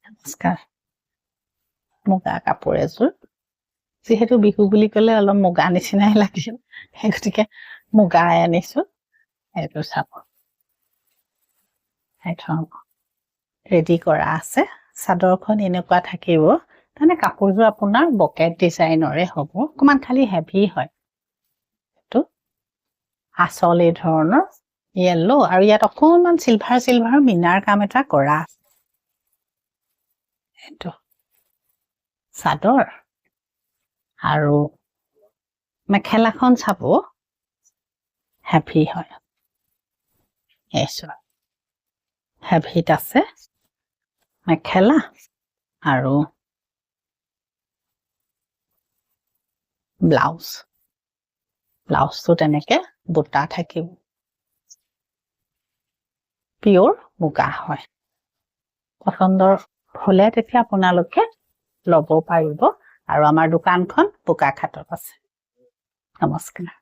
নমস্কাৰ মুগা কাপোৰ এযোৰ যিহেতু বিহু বুলি ক'লে অলপ মুগা নিচিনাই লাগিল সেই গতিকে মুগাই আনিছো এইটো চাব ৰেডি কৰা আছে চাদৰখন এনেকুৱা থাকিব মানে কাপোৰযোৰ আপোনাৰ বকেট ডিজাইনৰে হ'ব অকমান খালি হেভি হয় এইটো আচল এই ধৰণৰ য়েল্লো আৰু ইয়াত অকণমান চিলভাৰ মিনাৰ কাম এটা কৰা আছে এইটো চাদৰ আৰু মেখেলাখন চাব হেভি হয় এইছো হেভিত আছে মেখেলা আৰু ব্লাউজটো তেনেকে বুটা থাকিব পিয়ৰ মুগা হয় পছন্দৰ হলে তেতিয়া আপোনালোকে ল'ব পাৰিব আৰু আমাৰ দোকানখন বোকাখাতত আছে নমস্কাৰ